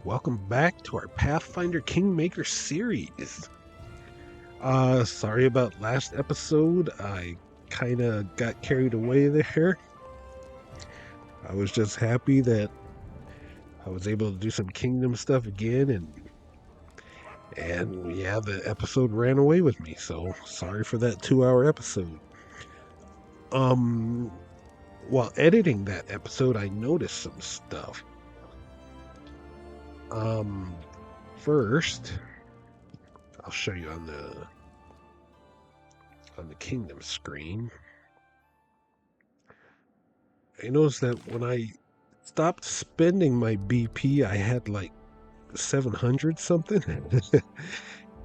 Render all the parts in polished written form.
Welcome back to our Pathfinder Kingmaker series. Sorry about last episode. I kind of got carried away there. I was just happy that I was able to do some kingdom stuff again, and yeah, the episode ran away with me. So sorry for that 2-hour episode. Um, while editing that episode, I noticed some stuff. Um, First, I'll show you on the kingdom screen. I noticed that when I stopped spending my BP, I had like 700 something.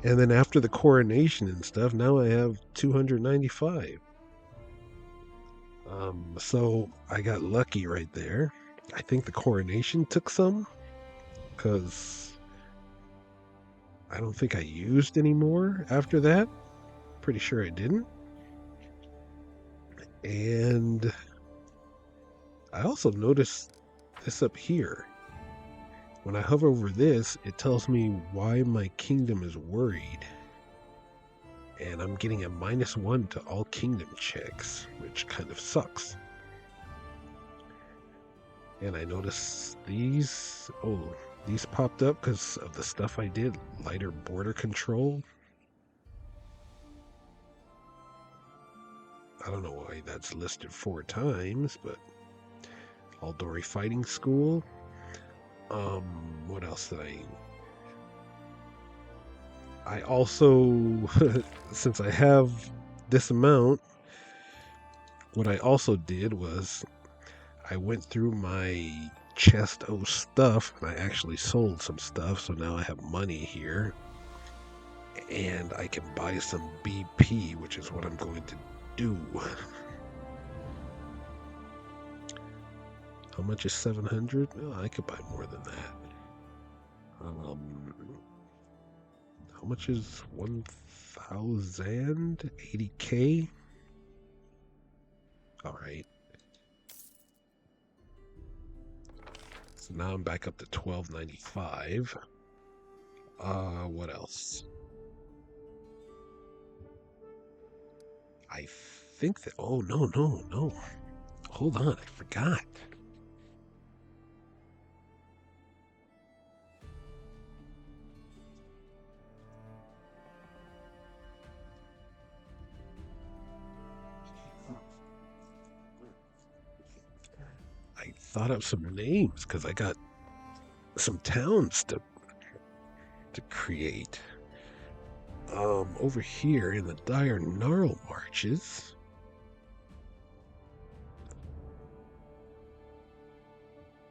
And then after the coronation and stuff, now I have 295. So I got lucky right there. I think the coronation took some because I don't think I used any more after that. Pretty sure I didn't. And I also noticed this up here. When I hover over this, it tells me why my kingdom is worried. And I'm getting a -1 to all kingdom checks, which kind of sucks. And I noticed these popped up because of the stuff I did. Lighter border control. I don't know why that's listed 4 times, but Aldori Fighting School. What else did I also, since I have this amount, what I also did was I went through my chest of stuff and I actually sold some stuff. So now I have money here and I can buy some BP, which is what I'm going to do. How much is 700? Oh, I could buy more than that. How much is 1,000? 80K? All right. So now I'm back up to 1295. What else? I think that. Oh, no. Hold on, I forgot. I thought of some names because I got some towns to create. Over here in the Dire Gnarl Marches.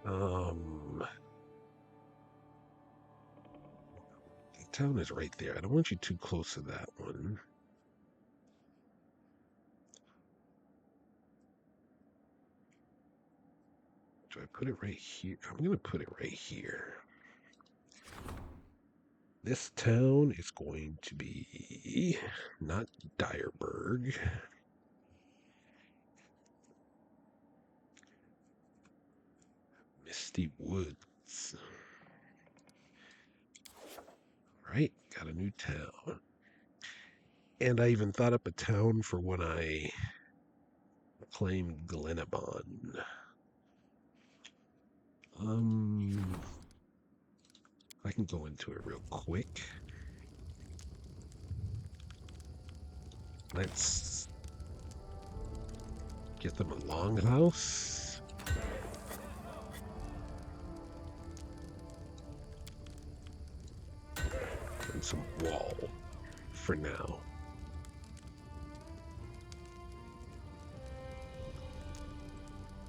The town is right there. I don't want you too close to that one. Do I put it right here? I'm going to put it right here. This town is going to be not Dyerburg. Misty Woods. Right, got a new town. And I even thought up a town for when I claim Glenabon. I can go into it real quick. Let's get them a longhouse. And some wall for now.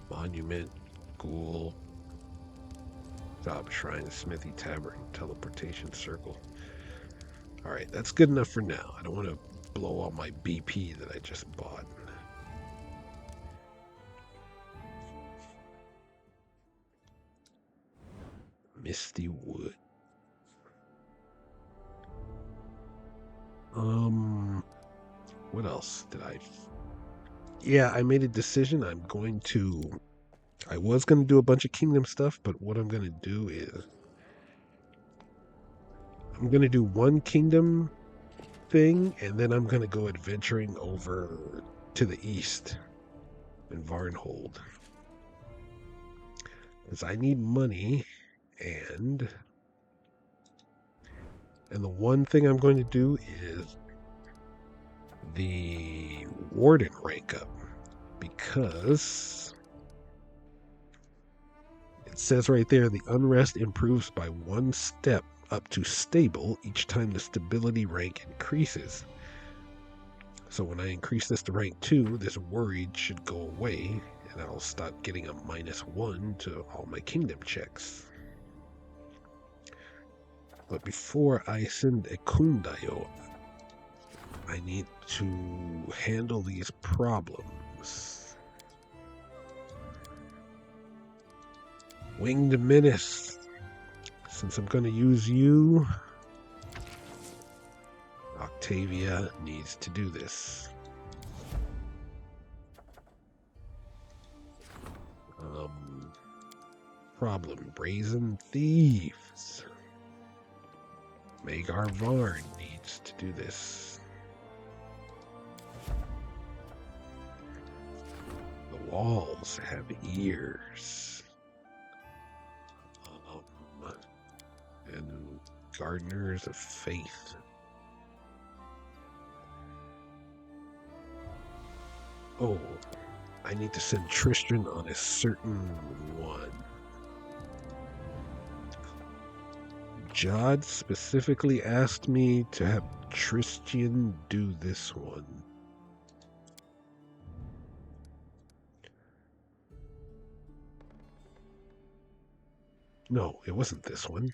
Monument, ghoul, job shrine, smithy, tavern, teleportation circle. All right, that's good enough for now. I don't want to blow all my BP that I just bought. Misty Wood. What else did I? Yeah, I made a decision. I was going to do a bunch of kingdom stuff, but what I'm going to do is I'm going to do one kingdom thing, and then I'm going to go adventuring over to the east in Varnhold. Because I need money, and the one thing I'm going to do is the warden rank up, because it says right there the unrest improves by 1 step up to stable each time the stability rank increases. So when I increase this to rank 2, this worried should go away, and I'll start getting a -1 to all my kingdom checks. But before I send a Kundayo, I need to handle these problems. Winged Menace. Since I'm going to use you, Octavia needs to do this. Problem. Brazen Thieves. Magar Varn needs to do this. The walls have ears. And Gardeners of Faith. Oh, I need to send Tristan on a certain one. Jod specifically asked me to have Tristan do this one. No, it wasn't this one.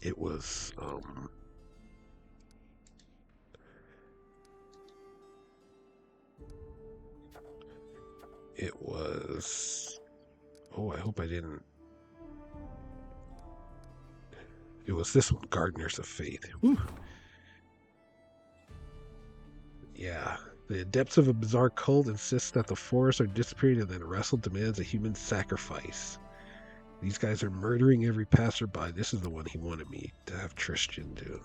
It was, oh, I hope I didn't. It was this one, Gardeners of Faith. Whew. Yeah. The adepts of a bizarre cult insist that the forests are disappearing, and then Wrestle demands a human sacrifice. These guys are murdering every passerby. This is the one he wanted me to have Tristan do.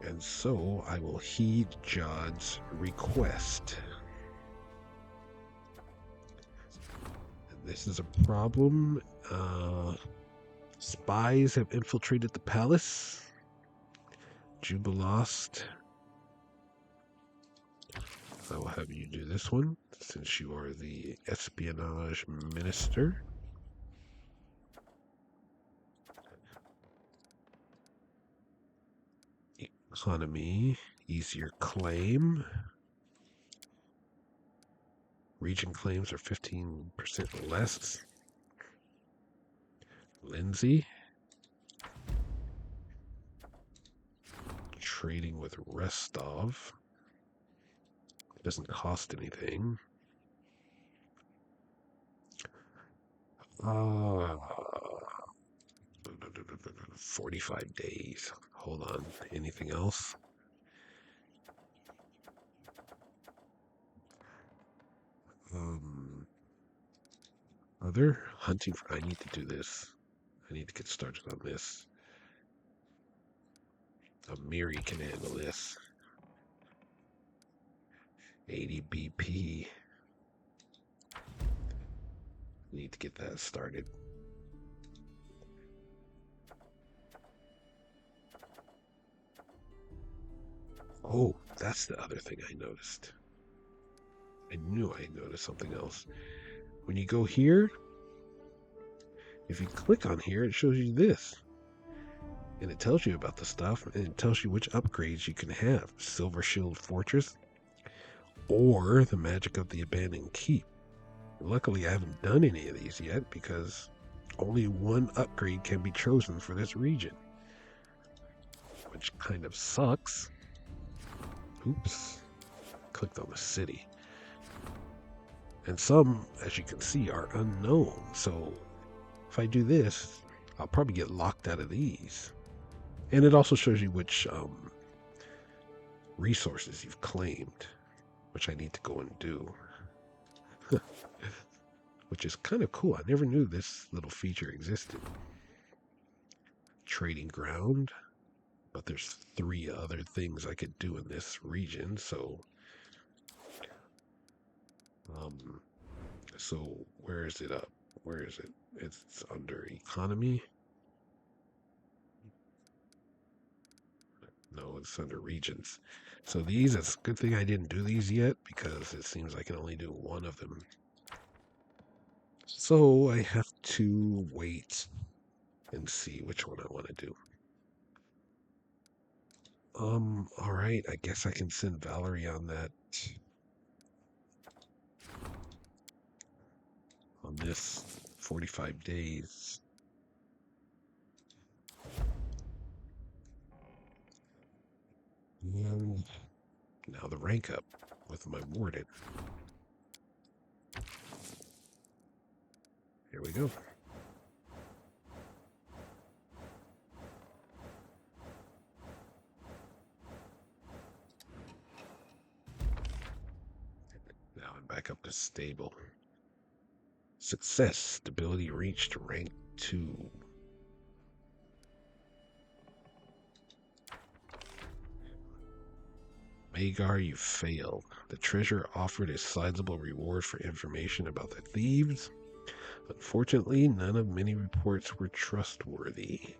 And so I will heed Jod's request. This is a problem. Spies have infiltrated the palace. Jubilost. I will have you do this one, since you are the espionage minister. Economy, easier claim. Region claims are 15% less. Lindsay. Trading with Restov. Doesn't cost anything. 45 days. Hold on. Anything else? Other hunting for. I need to do this. I need to get started on this. Amiri can handle this. 80 BP. Need to get that started. Oh, that's the other thing I noticed. I knew I noticed something else. When you go here, if you click on here, it shows you this. And it tells you about the stuff, and it tells you which upgrades you can have. Silver Shield Fortress, or the Magic of the Abandoned Keep. Luckily, I haven't done any of these yet, because only one upgrade can be chosen for this region. Which kind of sucks. Oops. Clicked on the city. And some, as you can see, are unknown. So if I do this, I'll probably get locked out of these. And it also shows you which resources you've claimed, which I need to go and do. Which is kind of cool. I never knew this little feature existed. trading ground, but there's 3 other things I could do in this region, so um so where is it up? Where is it? It's under economy. No, it's under regions. So these, it's a good thing I didn't do these yet because it seems I can only do one of them. So I have to wait and see which one I want to do. All right, I guess I can send Valerie on that, on this 45 days. And now the rank up with my warden. Here we go. Now I'm back up to stable. Success. Stability reached rank 2. Magar, you failed. The treasurer offered a sizable reward for information about the thieves. Unfortunately, none of many reports were trustworthy.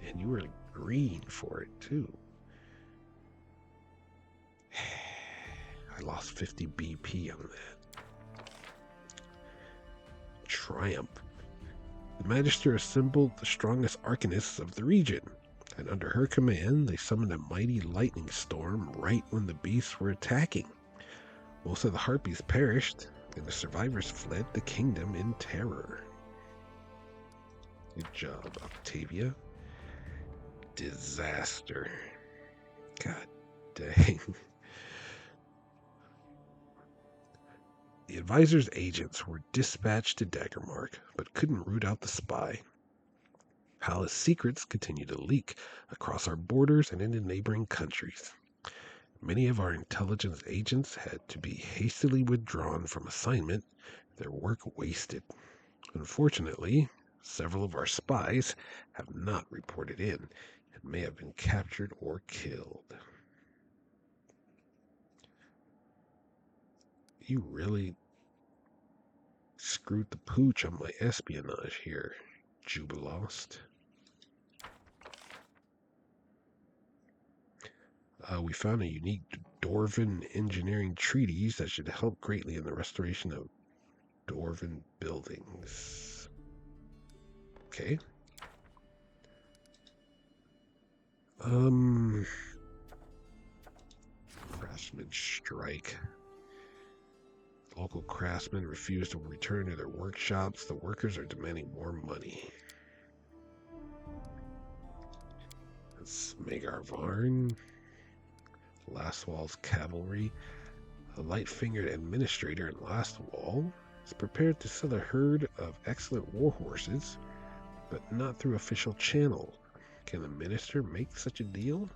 And you were green for it, too. I lost 50 BP on that. Triumph. The Magister assembled the strongest arcanists of the region, and under her command, they summoned a mighty lightning storm right when the beasts were attacking. Most of the harpies perished, and the survivors fled the kingdom in terror. Good job, Octavia. Disaster. God dang. The advisor's agents were dispatched to Daggermark, but couldn't root out the spy. Palace secrets continued to leak across our borders and into neighboring countries. Many of our intelligence agents had to be hastily withdrawn from assignment, their work wasted. Unfortunately, several of our spies have not reported in and may have been captured or killed. You really screwed the pooch on my espionage here, Jubilost. We found a unique Dwarven engineering treatise that should help greatly in the restoration of Dwarven buildings. Okay. Craftsman strike. Local craftsmen refuse to return to their workshops. The workers are demanding more money. That's Magar Varn. Lastwall's cavalry. A light-fingered administrator in Lastwall is prepared to sell a herd of excellent war horses, but not through official channel. Can the minister make such a deal?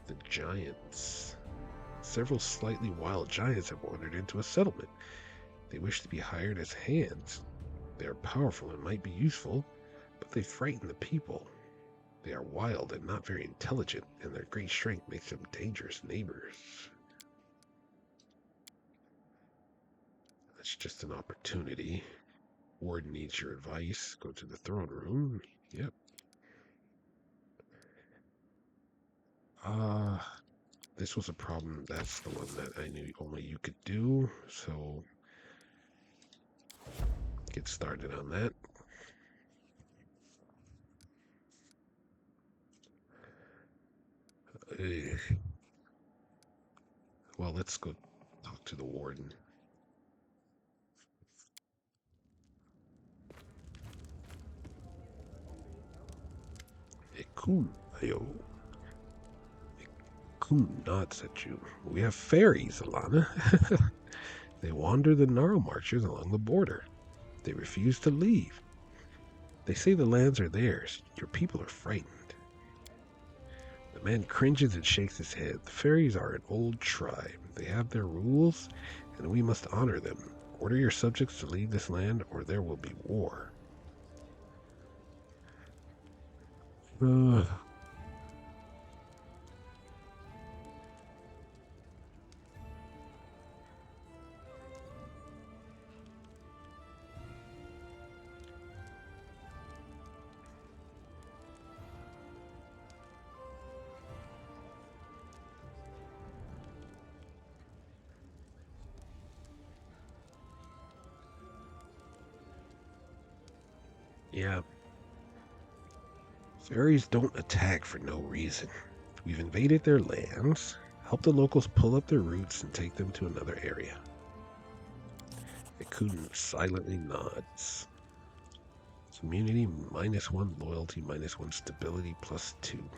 The giants. Several slightly wild giants have wandered into a settlement. They wish to be hired as hands. They are powerful and might be useful, but they frighten the people. They are wild and not very intelligent, and their great strength makes them dangerous neighbors. That's just an opportunity. Warden needs your advice. Go to the throne room. Yep. This was a problem. That's the one that I knew only you could do. So, get started on that. Well, let's go talk to the warden. Cool, yo. Coon nods at you. We have fairies, Alana. They wander the narrow marches along the border. They refuse to leave. They say the lands are theirs. Your people are frightened. The man cringes and shakes his head. The fairies are an old tribe. They have their rules, and we must honor them. Order your subjects to leave this land, or there will be war. Uh, yeah. Fairies don't attack for no reason. We've invaded their lands, helped the locals pull up their roots and take them to another area. Akun silently nods. Immunity -1, loyalty -1, stability +2.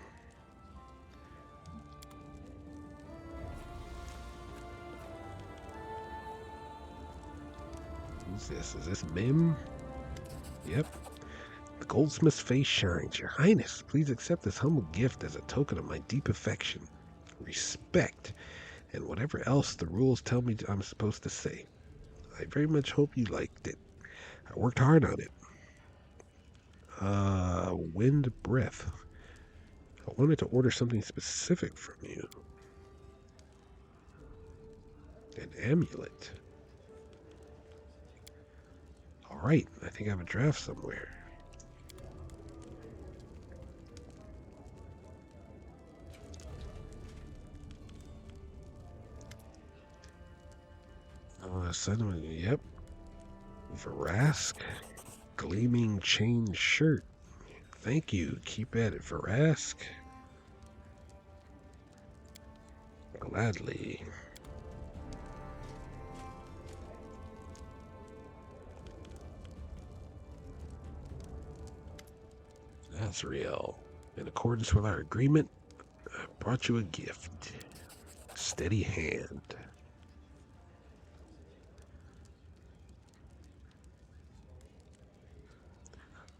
Who's this? Is this Mim? Yep. The goldsmith's face shines. Your Highness, please accept this humble gift as a token of my deep affection, respect, and whatever else the rules tell me I'm supposed to say. I very much hope you liked it. I worked hard on it. Wind breath. I wanted to order something specific from you. An amulet. Alright, I think I have a draft somewhere. Sentiment, yep. Verask. Gleaming chain shirt. Thank you. Keep at it, Verask. Gladly. Azrael. In accordance with our agreement, I brought you a gift. Steady hand.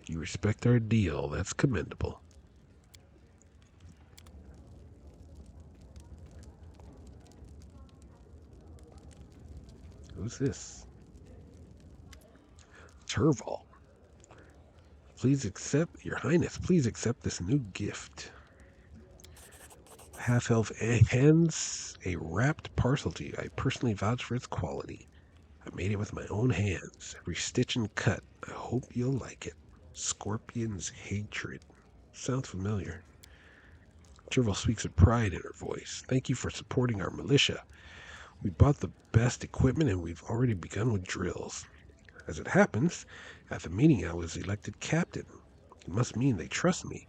You respect our deal. That's commendable. Who's this? Turval. Please accept, Your Highness, please accept this new gift. Half-elf hands a wrapped parcel to you. I personally vouch for its quality. I made it with my own hands, every stitch and cut. I hope you'll like it. Scorpion's hatred. Sounds familiar. Turval speaks with pride in her voice. Thank you for supporting our militia. We bought the best equipment and we've already begun with drills. As it happens, at the meeting I was elected captain. It must mean they trust me.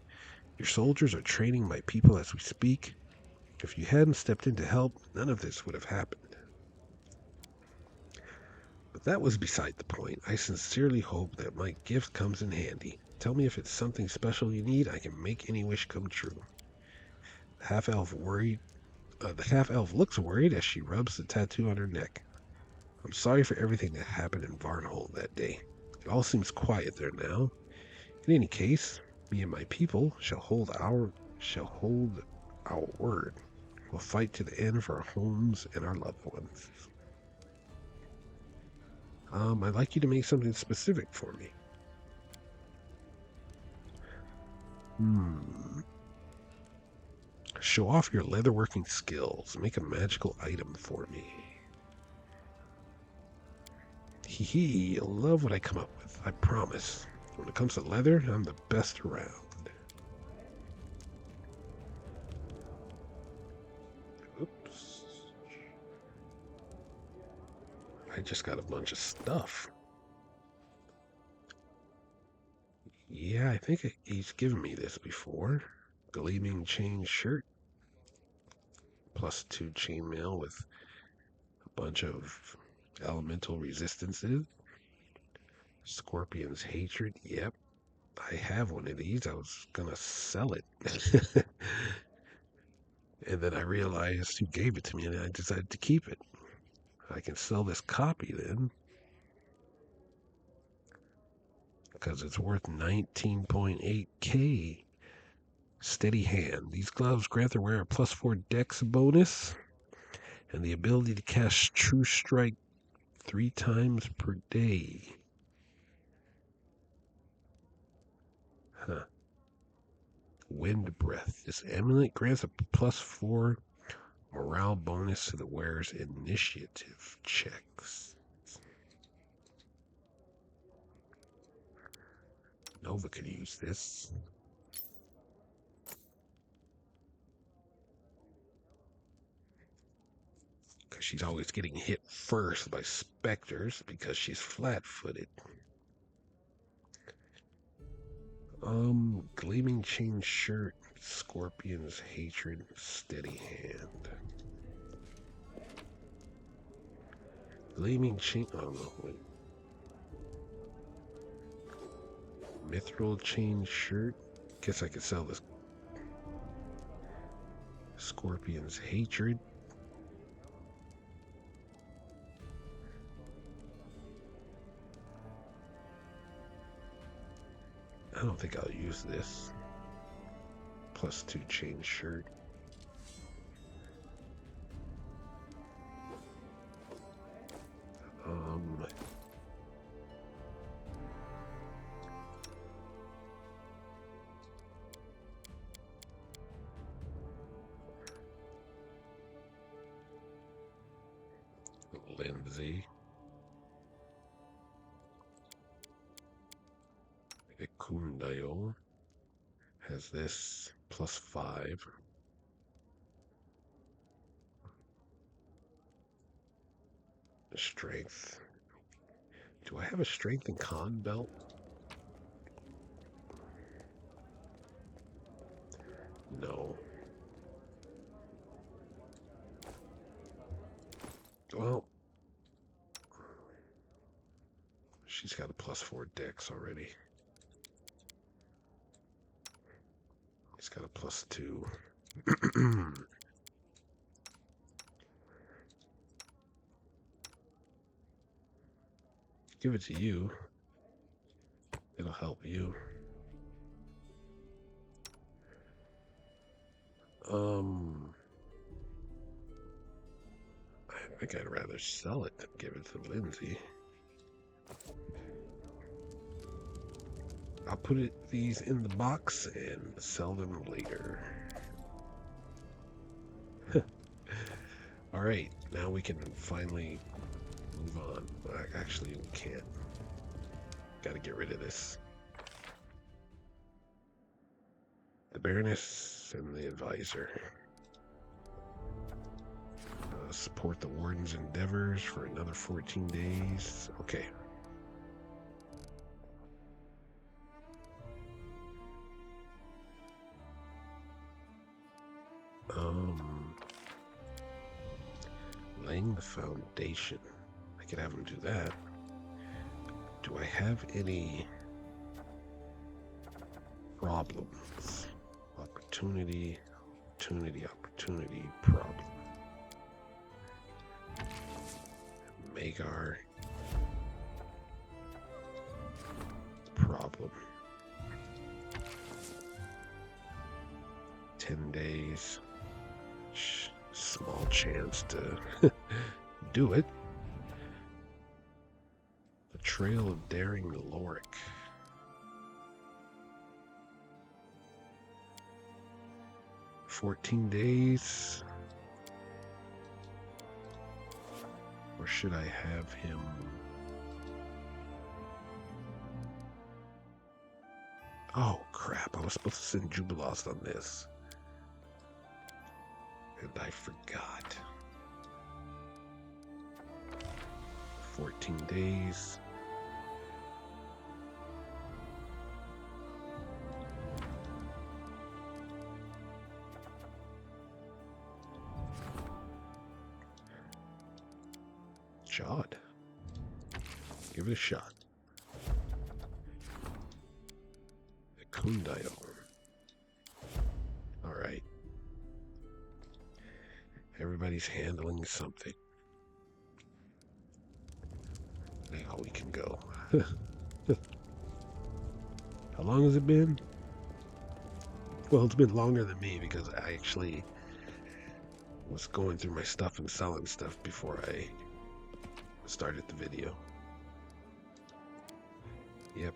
Your soldiers are training my people as we speak. If you hadn't stepped in to help, none of this would have happened. But that was beside the point. I sincerely hope that my gift comes in handy. Tell me if it's something special you need. I can make any wish come true. The half-elf looks worried as she rubs the tattoo on her neck. I'm sorry for everything that happened in Varnhold that day. It all seems quiet there now. In any case, me and my people shall hold our word. We'll fight to the end for our homes and our loved ones. I'd like you to make something specific for me. Show off your leatherworking skills. Make a magical item for me. Hee hee, you'll love what I come up with, I promise. When it comes to leather, I'm the best around. Oops. I just got a bunch of stuff. Yeah, I think he's given me this before. Gleaming chain shirt. +2 chainmail with a bunch of elemental resistances. Scorpion's hatred. Yep. I have one of these. I was gonna sell it. And then I realized who gave it to me and I decided to keep it. I can sell this copy then. Because it's worth 19.8k. Steady hand. These gloves grant their wearer a +4 dex bonus and the ability to cast True Strike 3 times per day. Huh. Wind Breath. This amulet grants a +4 morale bonus to the wearer's initiative checks. Nova could use this. Because she's always getting hit first by specters because she's flat-footed. Gleaming Chain Shirt, Scorpion's Hatred, Steady Hand. Gleaming Chain... Oh, no, wait. Mithril Chain Shirt. Guess I could sell this. Scorpion's Hatred. I don't think I'll use this. +2 chain shirt. Lindsay. Kundayo has this +5. Strength. Do I have a strength and con belt? No. Well, she's got a +4 dex already. He's got a +2. Give it to you. It'll help you. I think I'd rather sell it than give it to Lindsay. I'll put these in the box and sell them later. Alright, now we can finally move on. Actually, we can't. Gotta get rid of this. The Baroness and the Advisor. Support the Warden's endeavors for another 14 days. Okay. Laying the foundation. I could have him do that. Do I have any problems? Opportunity, problem. Magar. Problem. 10 days. Small chance to do it. The Trail of Daring Loric. "14 days. Or should I have him? Oh crap, I was supposed to send Jubilost on this. And I forgot. 14 days. Jod. Give it a shot. A Kundayo. Alright. Everybody's handling something. Now we can go. How long has it been? Well, it's been longer than me because I actually was going through my stuff and selling stuff before I started the video. Yep.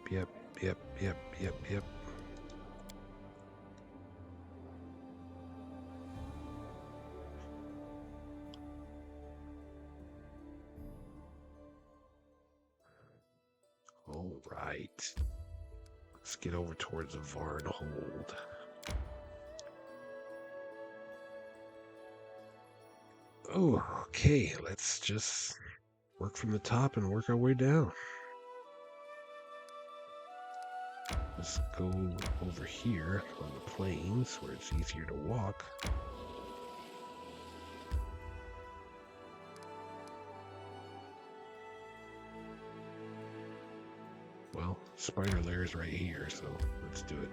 All right. Let's get over towards the Varnhold. Oh, okay. Let's just work from the top and work our way down. Let's go over here on the plains where it's easier to walk. Well, spider lair is right here, so let's do it.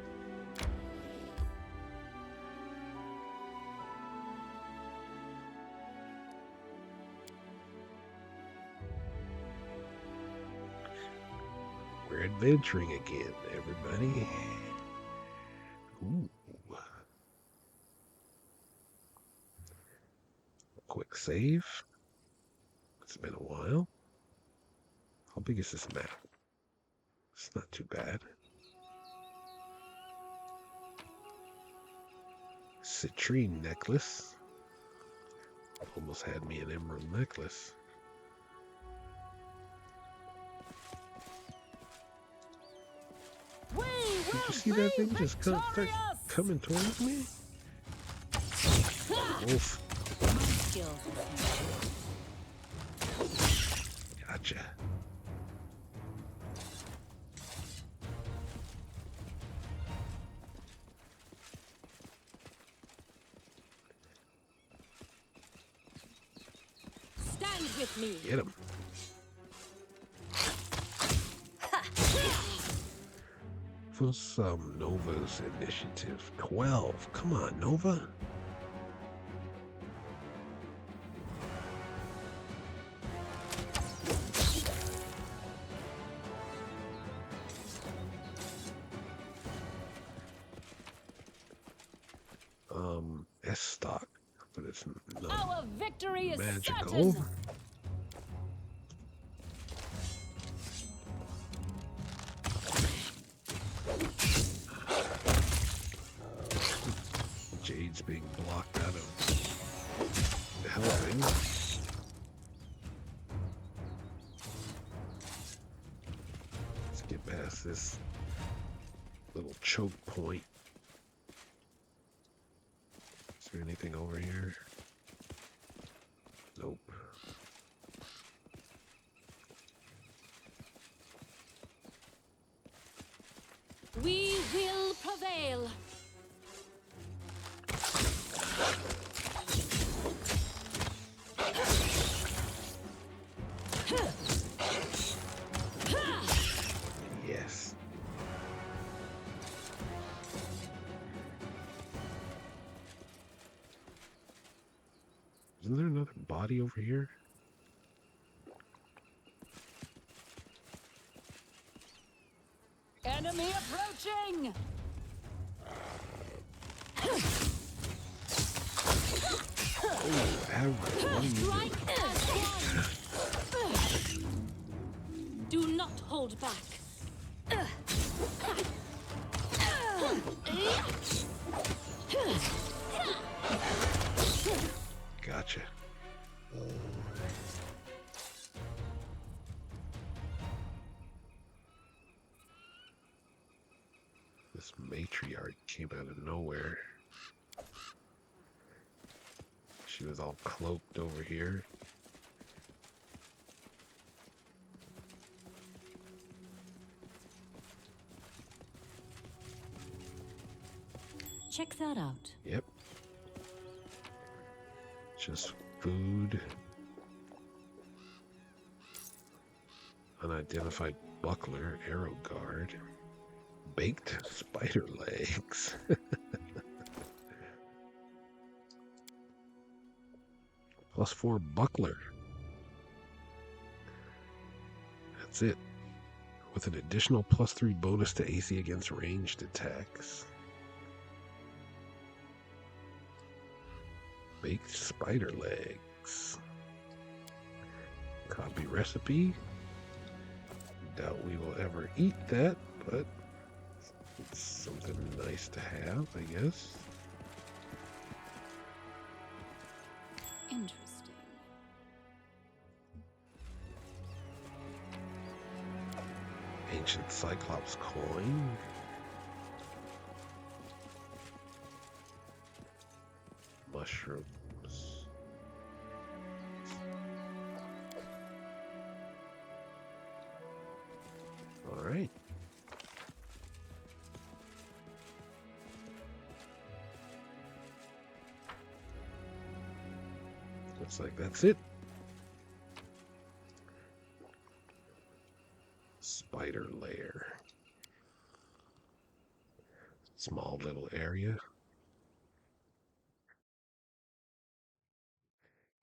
We're adventuring again, everybody. Ooh. Quick save. It's been a while. How big is this map? It's not too bad. Citrine necklace. Almost had me an emerald necklace. Did you see that thing just start coming towards me? Wolf. Gotcha. Stand with me. Get him. For some Nova's initiative. 12. Come on, Nova. S stock, but it's not Our victory is magical. certain. Jade's being blocked out of helping. Let's get past this little choke point. Is there anything over here? Nope. We will prevail. Yes. Isn't there another body over here? Enemy approaching. Oh, average. What are you doing? Strike as one. Do not hold back. Gotcha. This matriarch came out of nowhere. She was all cloaked over here. Check that out. Yep. Just food. Unidentified buckler, arrow guard. Baked spider legs. +4 buckler. That's it. With an additional +3 bonus to AC against ranged attacks. Baked spider legs. Copy recipe. Doubt we will ever eat that, but it's something nice to have, I guess. Interesting. Ancient Cyclops coin. Mushrooms. All right. Looks like that's it. Spider lair. Small little area.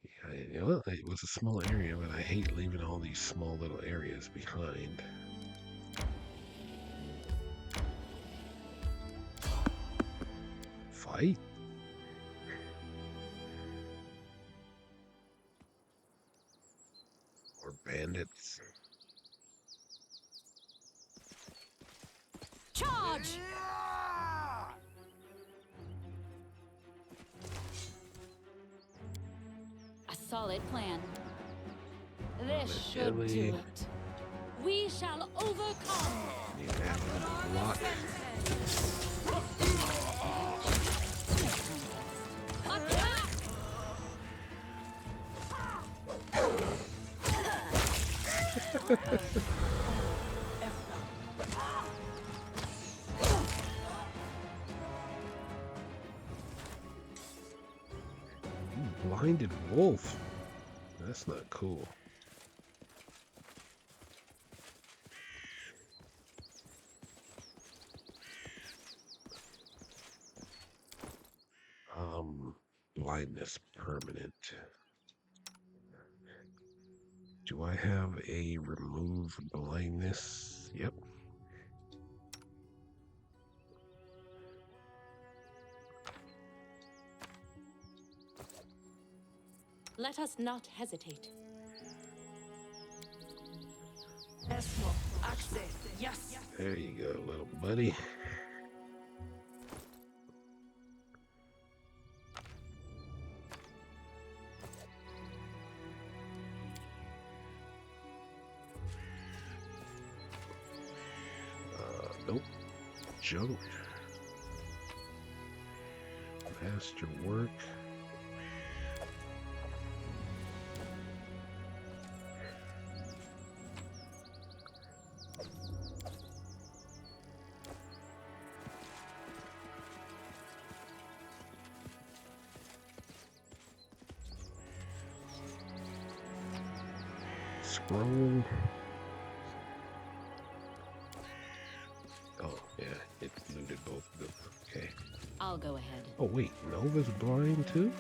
Yeah, you know, it was a small area, but I hate leaving all these small little areas behind. Fight? Or bandits? Charge! A solid plan. This should do Deadly. it. We shall overcome. Need to have another block. Attack! Blinded wolf. That's not cool. Blindness permanent. Do I have a remove blindness? Yep. Let us not hesitate. Access. Yes. There you go, little buddy. Nope. Junk. Master work. Scroll. Oh, yeah, it looted both of them. Okay. I'll go ahead. Oh, wait, Nova's blind too?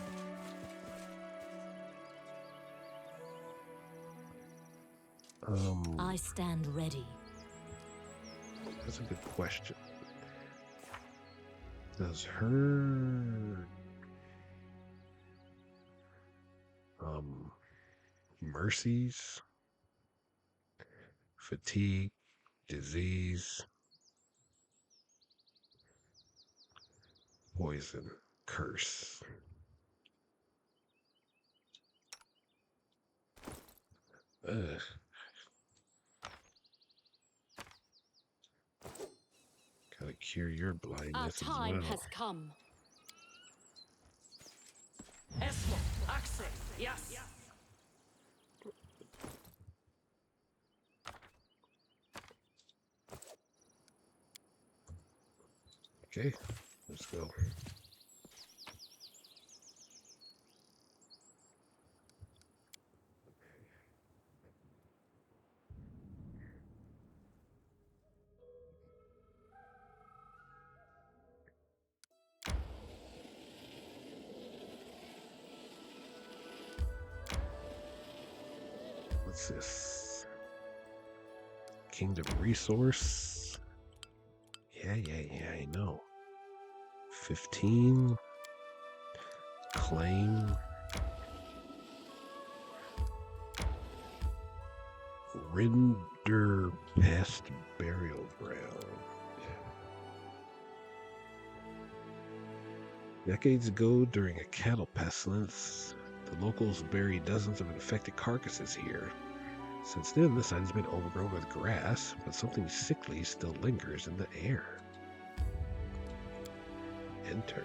I stand ready. That's a good question. Does her mercies, fatigue, disease, poison, curse? Ugh. Gotta cure your Our blindness as time well. has come. Access. Yes. Okay, let's go. What's this? Kingdom resource. Yeah, I know. 15. Claim. Rinderpest Burial Ground. Decades ago, during a cattle pestilence, the locals buried dozens of infected carcasses here. Since then, the site has been overgrown with grass, but something sickly still lingers in the air. Enter.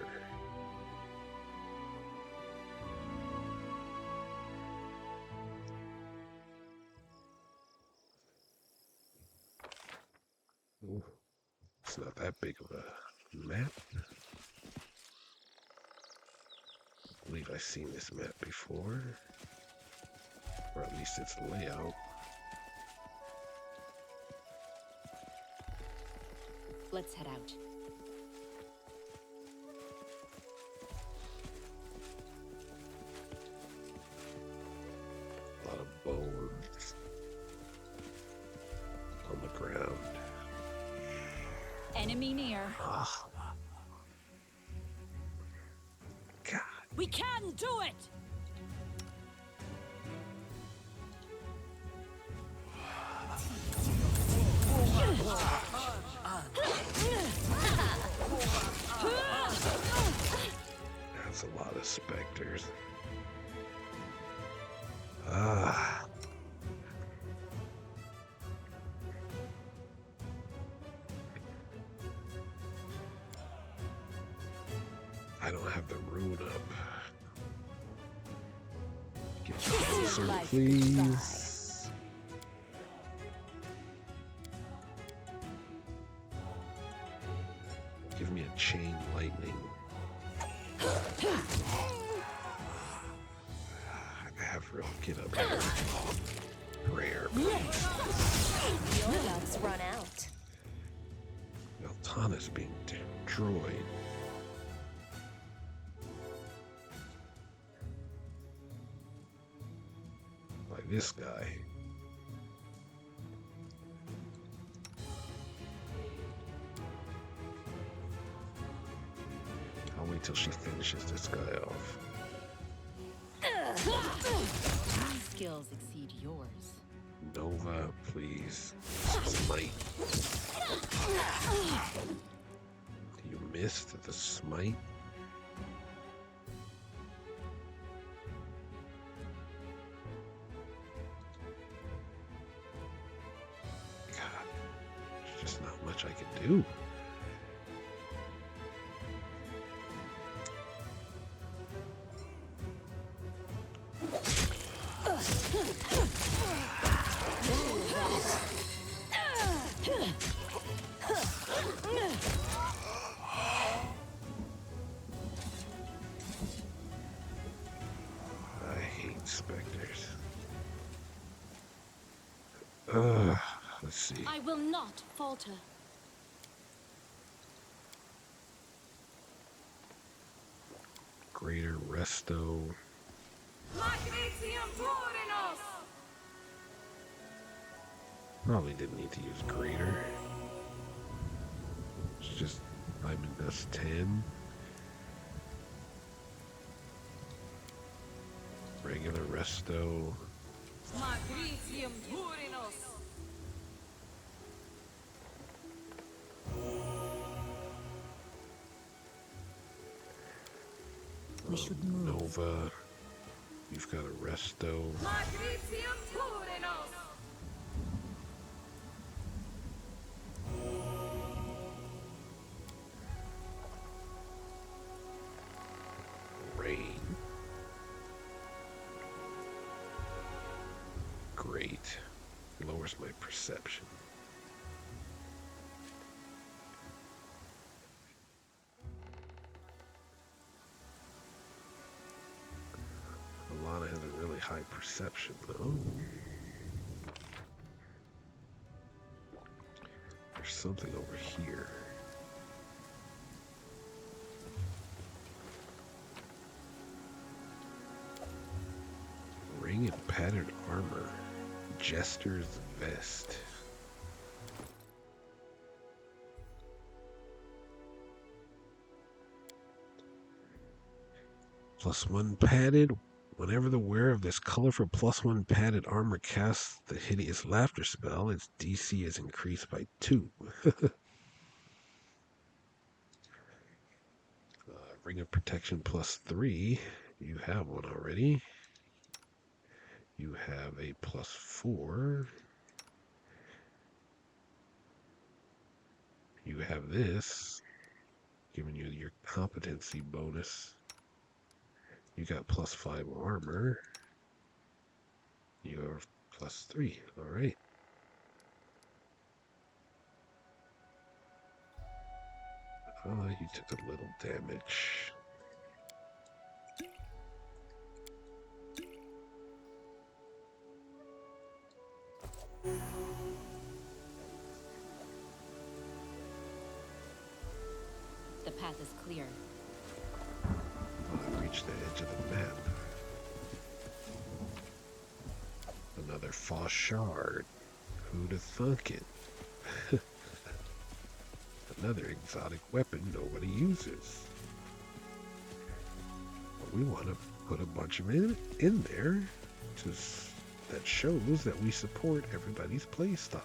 Ooh, it's not that big of a map. I believe I've seen this map before, or at least its layout. Let's head out. A lot of bones on the ground. Enemy near. Ah. God. We can do it! That's a lot of specters. Ah. I don't have the rune up. Get closer, Life please. Give me a chain lightning. I have real get up here. Prayer. Your luck's run out. Altana's being destroyed. By this guy. I'll wait till she finishes this guy off. My skills exceed yours. Nova, please. Smite. You missed the smite? God, there's just not much I can do. I hate specters. Let's see. I will not falter. Greater Resto. Magnesium Turinos! Probably didn't need to use Greater. It's just Diamond Dust 10. Regular Resto. Magnesium Turinos! We should move. Nova. You've got a Resto. Magnesium Turinos! Rain. Great. Lowers my perception. Alana has a really high perception, though. There's something over here. Ring and patterned armor. Jester's vest. +1 padded, Whenever the wearer of this colorful +1 padded armor casts the hideous laughter spell, its DC is increased by 2. Ring of Protection +3. You have one already. You have a +4. You have this, giving you your competency bonus. You got +5 armor. You are +3. All right. You took a little damage. The path is clear. I reached the edge of the map. Another Foss shard. Who'd have thunk it? Another exotic weapon nobody uses. But we want to put a bunch of it in there that shows that we support everybody's play style.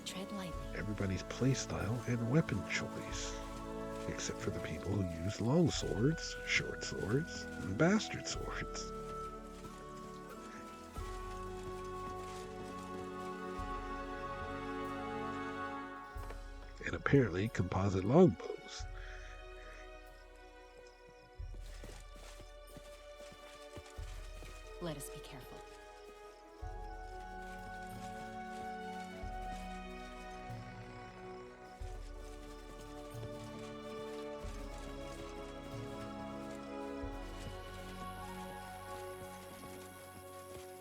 Tread lightly. Everybody's play style and weapon choice. Except for the people who use long swords, short swords, and bastard swords. And apparently composite longbows. Let us be careful.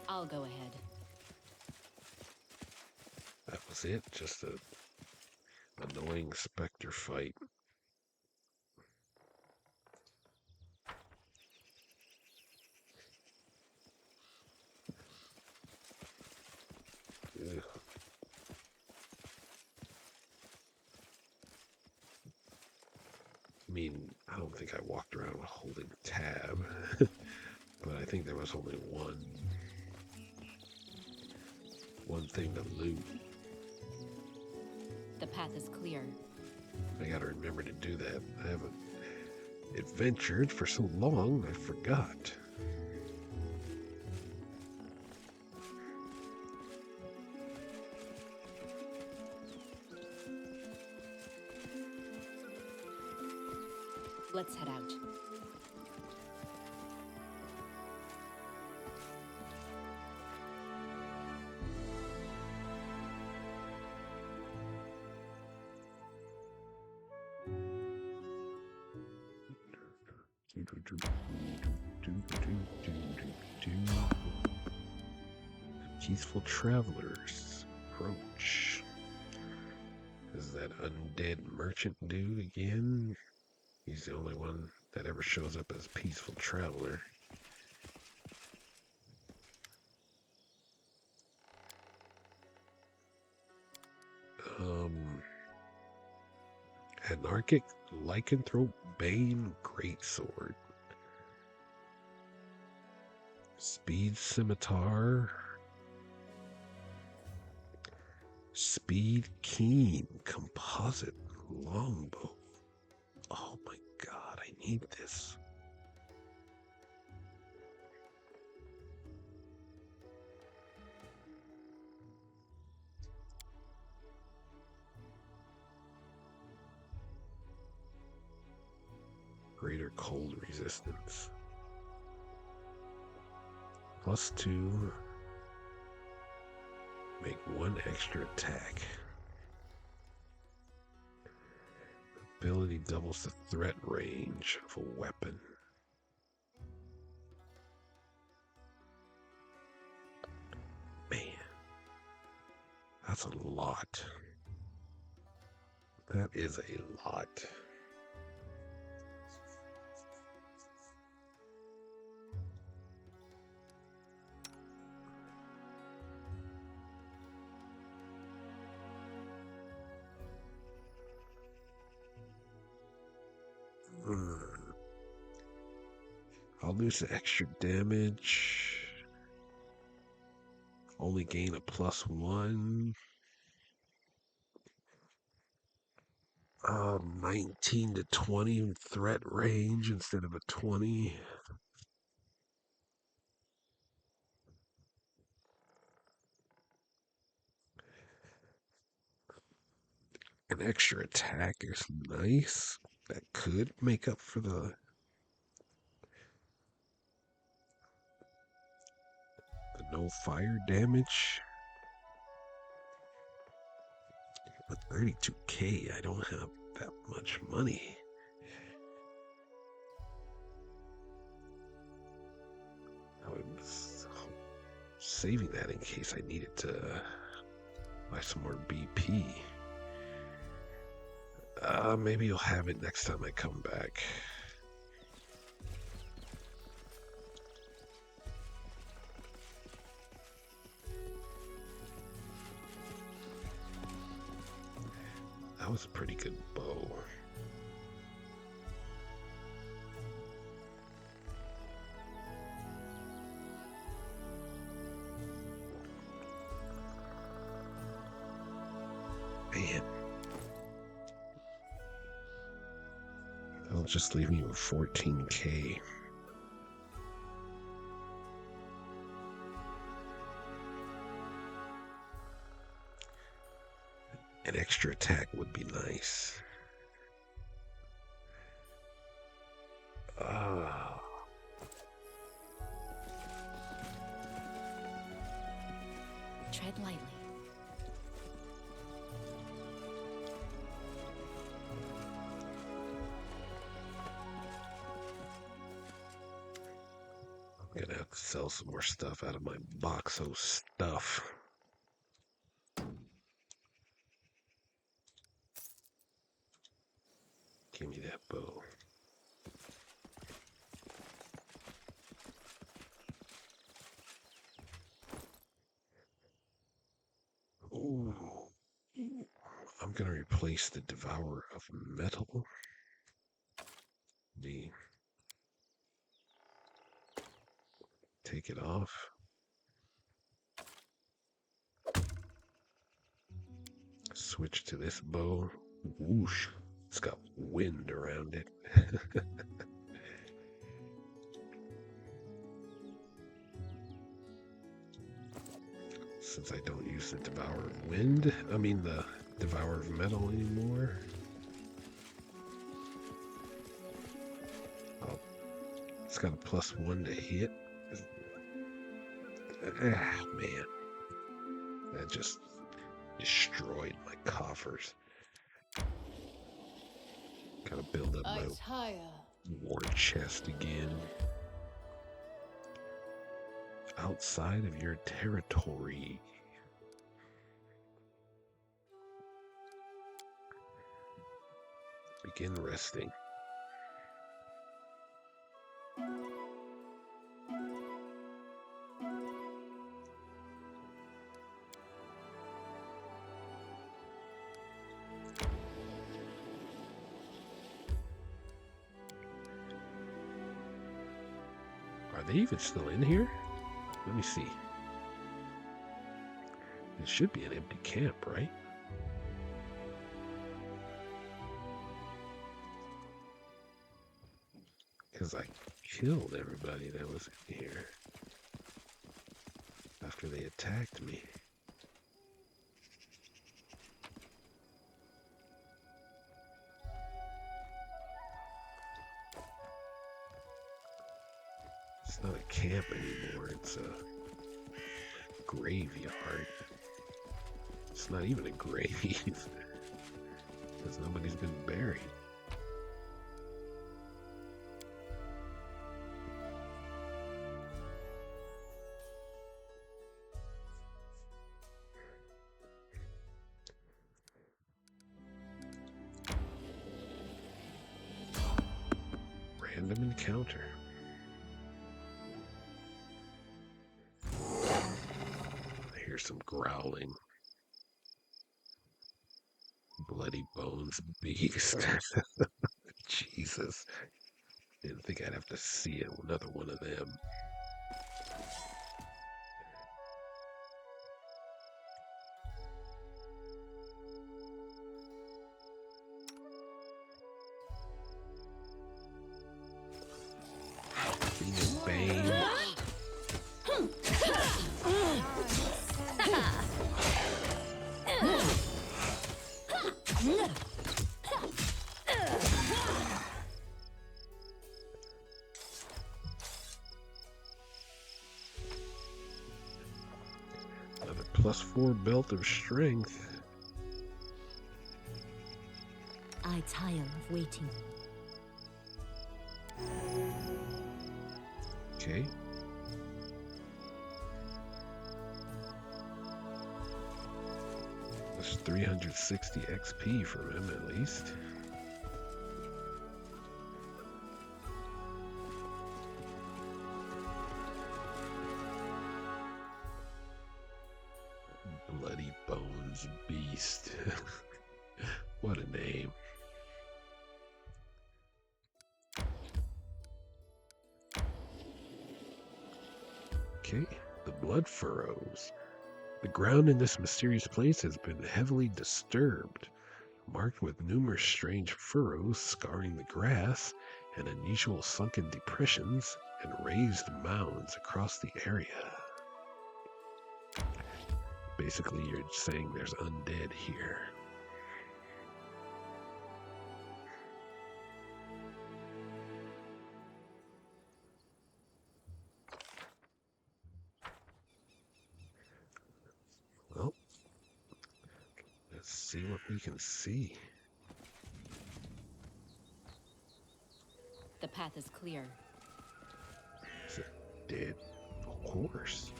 I'll go ahead. That was it, just a annoying specter fight. Ugh. I mean, I don't think I walked around holding tab, but I think there was only one thing to loot. The path is clear. I gotta remember to do that. I haven't adventured for so long, I forgot. Let's head out. Peaceful travelers approach. Is that undead merchant dude again? He's the only one that ever shows up as peaceful traveler. Anarchic Lycanthrope Bane Greatsword. Speed Scimitar. Speed Keen Composite Longbow. Oh my god, I need this. Greater cold resistance. +2. Make 1 extra attack. Ability doubles the threat range of a weapon. Man, that's a lot. That is a lot. I'll lose the extra damage. Only gain a +1. 19 to 20 threat range instead of a 20. An extra attack is nice. That could make up for the no fire damage. But 32k, I don't have that much money. I was saving that in case I needed to buy some more BP. Maybe you'll have it next time I come back. That was a pretty good bow. Man. That'll just leave me with 14k. An extra attack would be nice. Tread lightly. I'm gonna have to sell some more stuff out of my box of stuff. Give me that bow. Ooh. I'm gonna replace the Devourer of Metal. Take it off. Switch to this bow. Whoosh. It's got wind around it. Since I don't use the Devourer of Wind, the Devourer of Metal anymore. Oh, it's got a +1 to hit. Man. That just destroyed my coffers. Gotta build up my war chest again. Outside of your territory. Begin resting. Are they even still in here? Let me see. It should be an empty camp, right? Because I killed everybody that was in here after they attacked me. It's not a camp anymore, it's a graveyard. It's not even a grave, because nobody's been buried. Random encounter. I hear some growling. Bloody bones beast. Jesus. Didn't think I'd have to see another one of them. Bane. Another +4 belt of strength. I tire of waiting. Okay. That's 360 XP from him at least. Bloody Bones Beast. What a name. Okay, the blood furrows. The ground in this mysterious place has been heavily disturbed, marked with numerous strange furrows scarring the grass and unusual sunken depressions and raised mounds across the area. Basically, you're saying there's undead here. Well, let's see what we can see. The path is clear. It's a dead horse.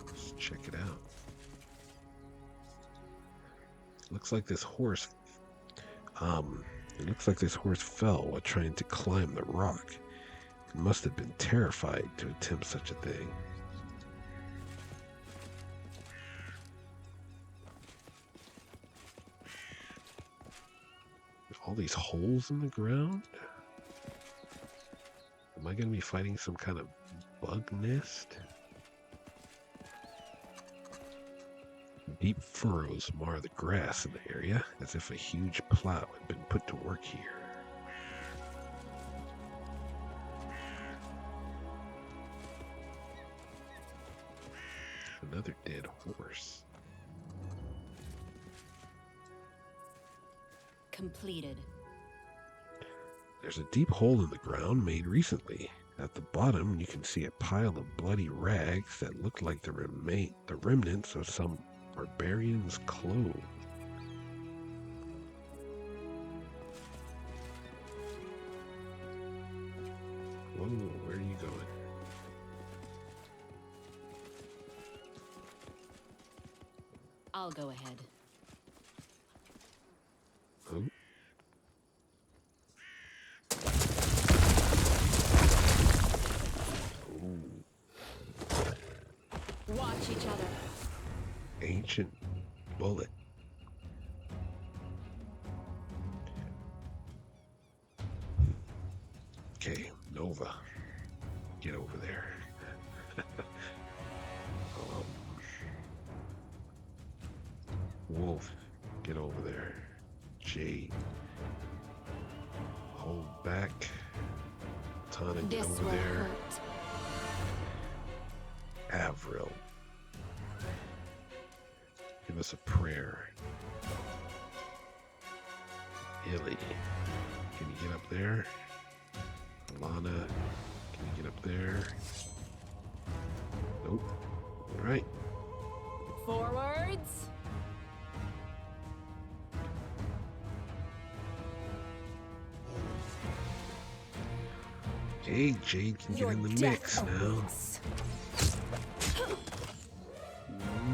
Let's check it out. Looks like this horse fell while trying to climb the rock. It must have been terrified to attempt such a thing. All these holes in the ground? Am I going to be fighting some kind of bug nest? Deep furrows mar the grass in the area, as if a huge plow had been put to work here. Another dead horse. Completed. There's a deep hole in the ground made recently. At the bottom, you can see a pile of bloody rags that look like the remnants of some barbarian's clothes. Whoa, where are you going? I'll go ahead. Oh. Watch each other. Ancient bullet. Okay, Nova. Get over there. Wolf. Get over there. Jade. Hold back. Tana, get This over will there. hurt. Avril. Give us a prayer. Illy. Can you get up there? Alana. Can you get up there? Nope. Alright. Forwards. Okay, Jade can get in the mix now.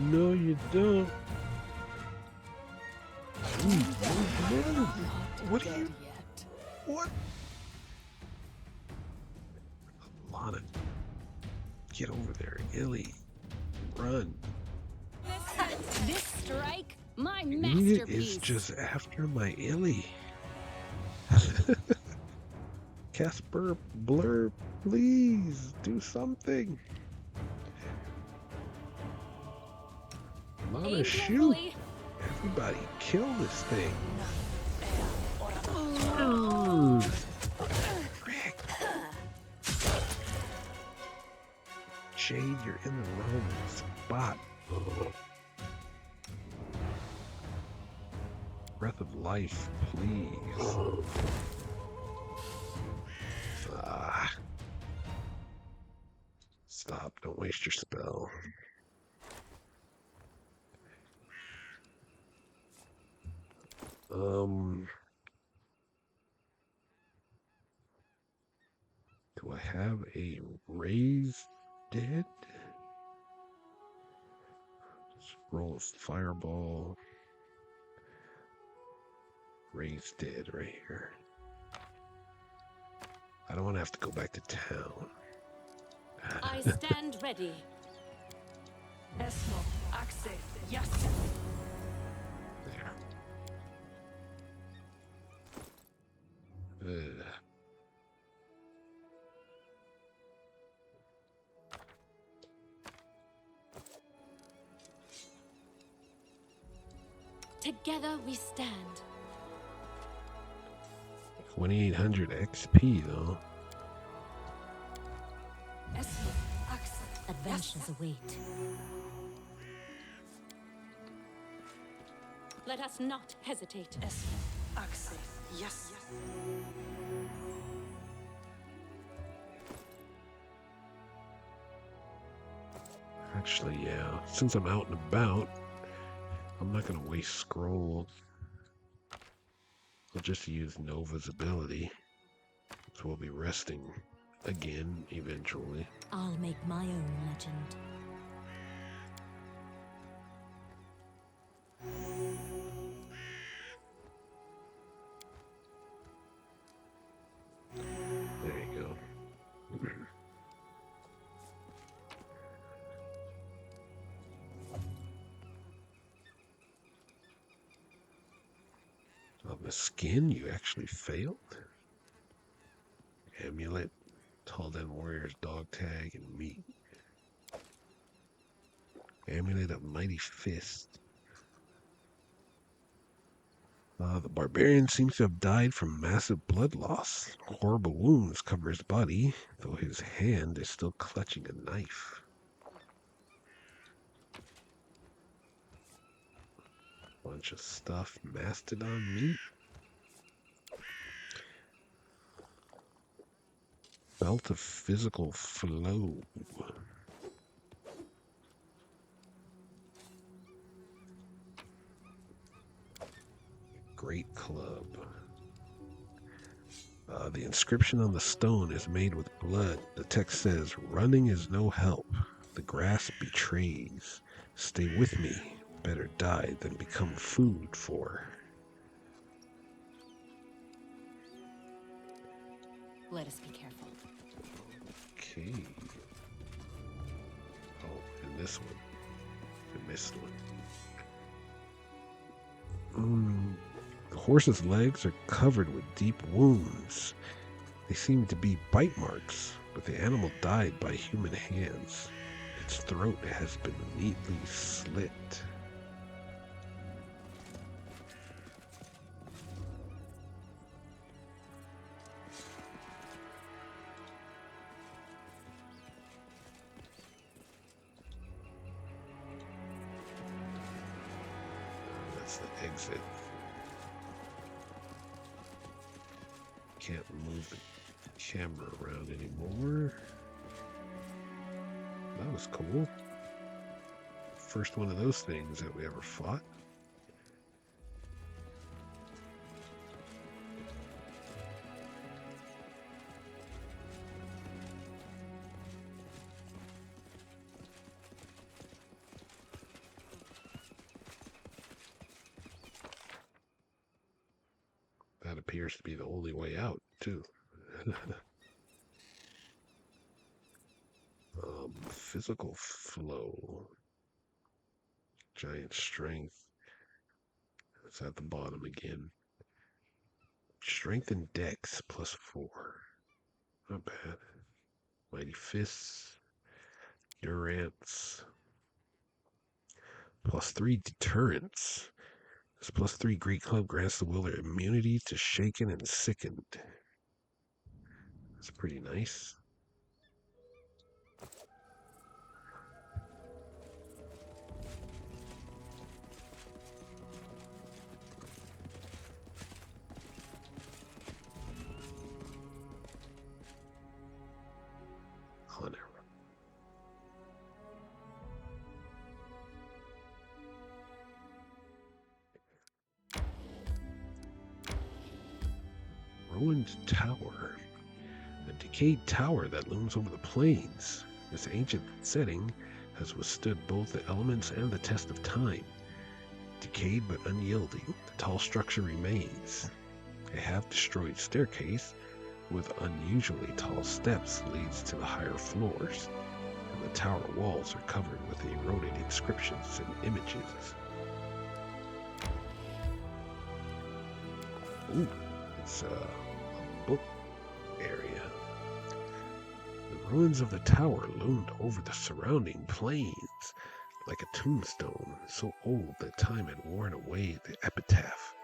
No, you don't. Ooh, what are you? What? Lana, get over there. Illy, run. This strike My It is masterpiece. just after my illy. Casper, Blur, please do something. Lana, Aim shoot. carefully. Everybody, kill this thing. Frick. Jade, you're in the wrong spot. Breath of life, please. Ah. Stop, don't waste your spell. Do I have a raised dead? Let's roll a fireball. Raised dead right here. I don't want to have to go back to town. I stand ready. Esmo, Axe, yes. There. Ugh. Together we stand. 2800 XP though. Esmo, Axe, Adventures await. Let us not hesitate. Esmo, Axe, yes. Actually, yeah. Since I'm out and about, I'm not gonna waste scroll. I'll just use Nova's ability. So we'll be resting again eventually. I'll make my own legend. There you go. On the skin, you actually failed? Amulet, Tall Den Warrior's dog tag, and meat. Amulet of Mighty Fist. The barbarian seems to have died from massive blood loss. Horrible wounds cover his body, though his hand is still clutching a knife. Bunch of stuff. Mastodon meat. Belt of physical flow. Great club. The inscription on the stone is made with blood. The text says, "Running is no help. The grass betrays. Stay with me. Better die than become food for." Let us be careful. Okay. Oh, and this one. I missed one. The horse's legs are covered with deep wounds. They seem to be bite marks, but the animal died by human hands. Its throat has been neatly slit. That's the exit. Can't move the camera around anymore. That was cool. First one of those things that we ever fought. That appears to be the only way out, too. Physical flow. Giant strength. It's at the bottom again. Strength and Dex +4. Not bad. Mighty Fists. Durance. +3 Deterrence. This +3 Great Club grants the wielder immunity to shaken and sickened. That's pretty nice. Hunter. Ruined Tower. A decayed tower that looms over the plains. This ancient setting has withstood both the elements and the test of time. Decayed but unyielding, the tall structure remains. A half-destroyed staircase with unusually tall steps leads to the higher floors, and the tower walls are covered with eroded inscriptions and images. Ooh, it's a book area. The ruins of the tower loomed over the surrounding plains like a tombstone, so old that time had worn away the epitaph,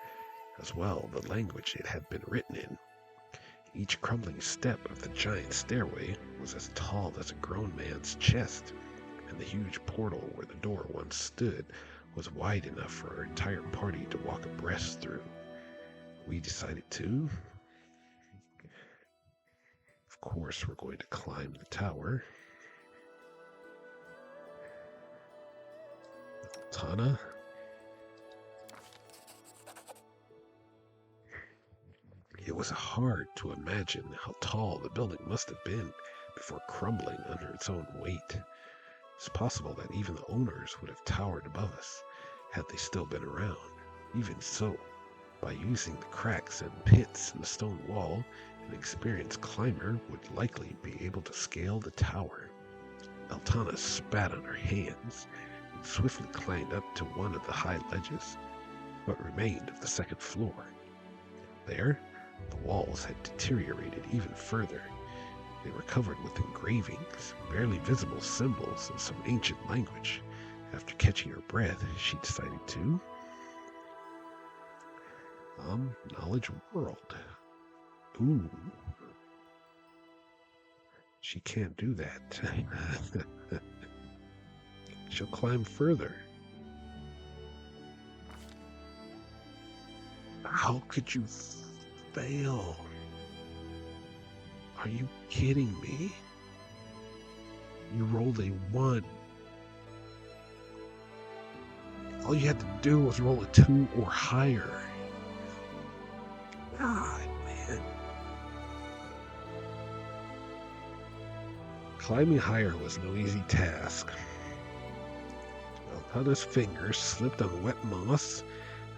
as well the language it had been written in. Each crumbling step of the giant stairway was as tall as a grown man's chest, and the huge portal where the door once stood was wide enough for our entire party to walk abreast through. We decided to. Of course, we're going to climb the tower. Tana. It was hard to imagine how tall the building must have been before crumbling under its own weight. It's possible that even the owners would have towered above us had they still been around. Even so, by using the cracks and pits in the stone wall, an experienced climber would likely be able to scale the tower. Altana spat on her hands and swiftly climbed up to one of the high ledges, what remained of the second floor. There, the walls had deteriorated even further. They were covered with engravings, barely visible symbols in some ancient language. After catching her breath, she decided to knowledge world. Ooh. She can't do that. She'll climb further. How could you fail? Are you kidding me? You rolled a 1. All you had to do was roll a 2 or higher. God, man. Climbing higher was no easy task. Altana's fingers slipped on wet moss,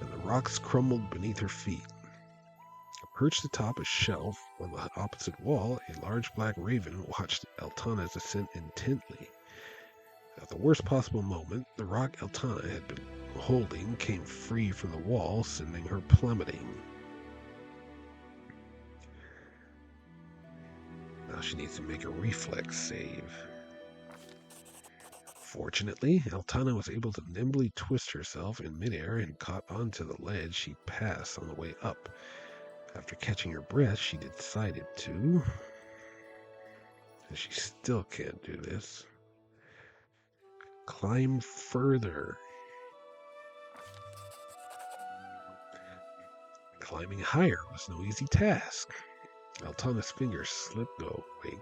and the rocks crumbled beneath her feet. Perched atop a shelf on the opposite wall, a large black raven watched Altana's ascent intently. At the worst possible moment, the rock Altana had been holding came free from the wall, sending her plummeting. Now she needs to make a reflex save. Fortunately, Altana was able to nimbly twist herself in midair and caught onto the ledge she'd passed on the way up. After catching her breath, she decided to... She still can't do this. Climb further. Climbing higher was no easy task. Altana's fingers slipped. Oh, wait.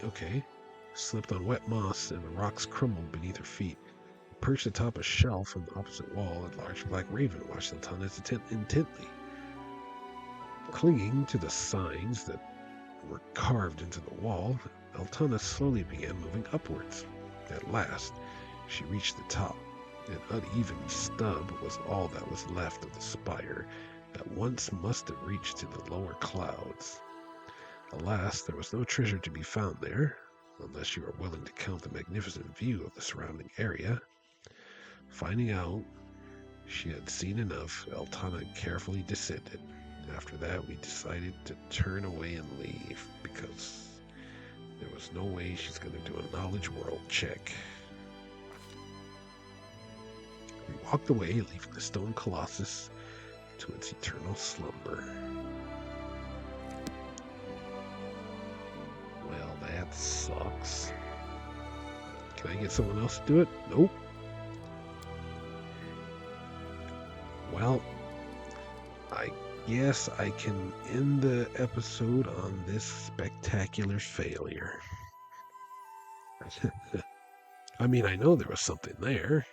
Okay. Slipped on wet moss and the rocks crumbled beneath her feet. Perched atop a shelf on the opposite wall, a large black raven watched Altana's intently. Clinging to the signs that were carved into the wall, Altana slowly began moving upwards. At last, she reached the top. An uneven stub was all that was left of the spire that once must have reached to the lower clouds. Alas, there was no treasure to be found there, unless you are willing to count the magnificent view of the surrounding area. Finding out she had seen enough, Eltana carefully descended. After that, we decided to turn away and leave because there was no way she's going to do a knowledge world check. We walked away, leaving the stone colossus to its eternal slumber. Well, that sucks. Can I get someone else to do it? Nope. Well, I guess I can end the episode on this spectacular failure. I mean, I know there was something there.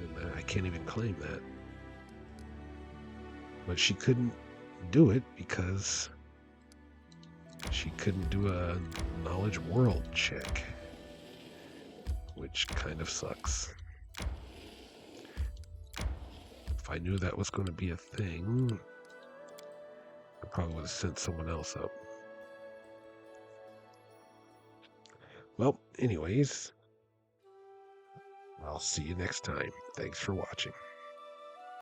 And I can't even claim that. But she couldn't do it because she couldn't do a knowledge world check, which kind of sucks. If I knew that was going to be a thing, I probably would have sent someone else up. Well, anyways, I'll see you next time. Thanks for watching.